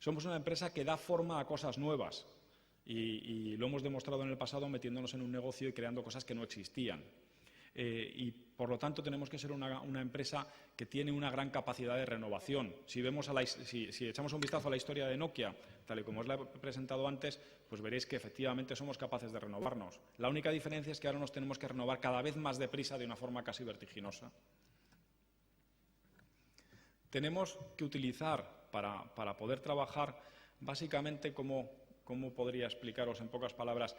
Somos una empresa que da forma a cosas nuevas y lo hemos demostrado en el pasado metiéndonos en un negocio y creando cosas que no existían. Y, por lo tanto, tenemos que ser una empresa que tiene una gran capacidad de renovación. Si echamos un vistazo a la historia de Nokia, tal y como os la he presentado antes, pues veréis que efectivamente somos capaces de renovarnos. La única diferencia es que ahora nos tenemos que renovar cada vez más deprisa, de una forma casi vertiginosa. Tenemos que utilizar, para poder trabajar, básicamente, ¿cómo podría explicaros en pocas palabras?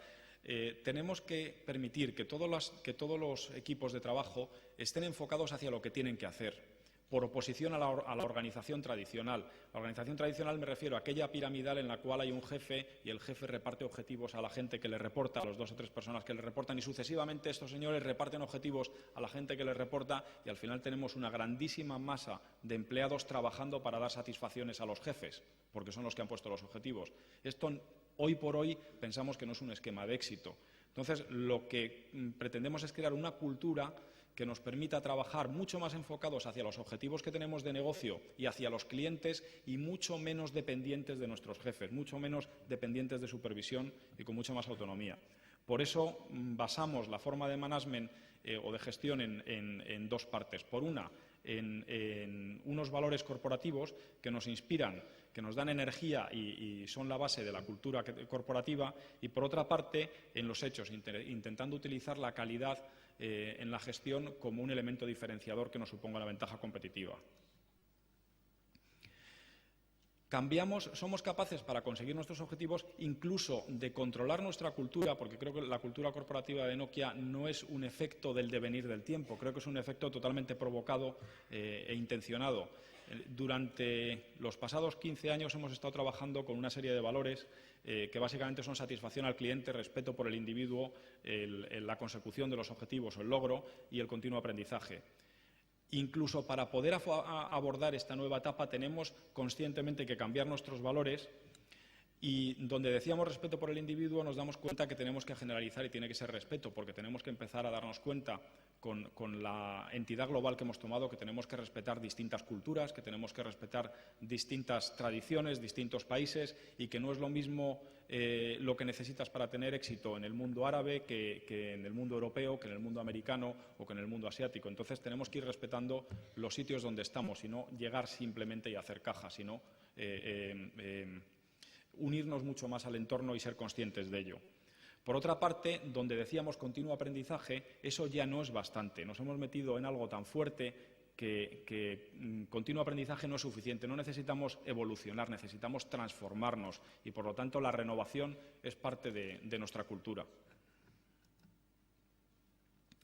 Tenemos que permitir que todos los equipos de trabajo estén enfocados hacia lo que tienen que hacer, por oposición a la organización tradicional. La organización tradicional me refiero a aquella piramidal en la cual hay un jefe y el jefe reparte objetivos a la gente que le reporta, a los 2 o 3 personas que le reportan, y sucesivamente estos señores reparten objetivos a la gente que les reporta y al final tenemos una grandísima masa de empleados trabajando para dar satisfacciones a los jefes, porque son los que han puesto los objetivos. Esto, hoy por hoy, pensamos que no es un esquema de éxito. Entonces, lo que pretendemos es crear una cultura que nos permita trabajar mucho más enfocados hacia los objetivos que tenemos de negocio y hacia los clientes, y mucho menos dependientes de nuestros jefes, mucho menos dependientes de supervisión y con mucha más autonomía. Por eso basamos la forma de management o de gestión en 2 partes. Por una, en unos valores corporativos que nos inspiran, que nos dan energía y son la base de la cultura corporativa, y por otra parte en los hechos, intentando utilizar la calidad en la gestión como un elemento diferenciador que nos suponga la ventaja competitiva. Somos capaces, para conseguir nuestros objetivos, incluso de controlar nuestra cultura, porque creo que la cultura corporativa de Nokia no es un efecto del devenir del tiempo, creo que es un efecto totalmente provocado e intencionado. Durante los pasados 15 años hemos estado trabajando con una serie de valores que básicamente son satisfacción al cliente, respeto por el individuo, la consecución de los objetivos o el logro y el continuo aprendizaje. Incluso para poder abordar esta nueva etapa tenemos conscientemente que cambiar nuestros valores, y donde decíamos respeto por el individuo nos damos cuenta que tenemos que generalizar y tiene que ser respeto, porque tenemos que empezar a darnos cuenta con la entidad global que hemos tomado que tenemos que respetar distintas culturas, que tenemos que respetar distintas tradiciones, distintos países, y que no es lo mismo lo que necesitas para tener éxito en el mundo árabe que en el mundo europeo, que en el mundo americano o que en el mundo asiático. Entonces tenemos que ir respetando los sitios donde estamos y no llegar simplemente y hacer caja, sino unirnos mucho más al entorno y ser conscientes de ello. Por otra parte, donde decíamos continuo aprendizaje, eso ya no es bastante. Nos hemos metido en algo tan fuerte que continuo aprendizaje no es suficiente. No necesitamos evolucionar, necesitamos transformarnos y, por lo tanto, la renovación es parte de nuestra cultura.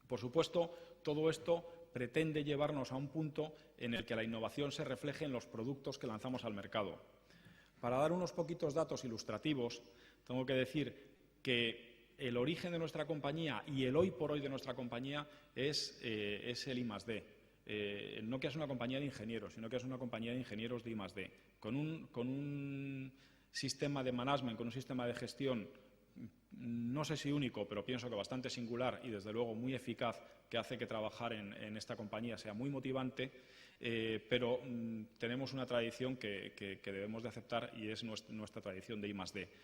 Por supuesto, todo esto pretende llevarnos a un punto en el que la innovación se refleje en los productos que lanzamos al mercado. Para dar unos poquitos datos ilustrativos, tengo que decir que el origen de nuestra compañía y el hoy por hoy de nuestra compañía es el I+D. Nokia es una compañía de ingenieros, sino que es una compañía de ingenieros de I+D, con un sistema de management, con un sistema de gestión, no sé si único, pero pienso que bastante singular y, desde luego, muy eficaz, que hace que trabajar en esta compañía sea muy motivante, pero tenemos una tradición que debemos de aceptar, y es nuestra tradición de I+D.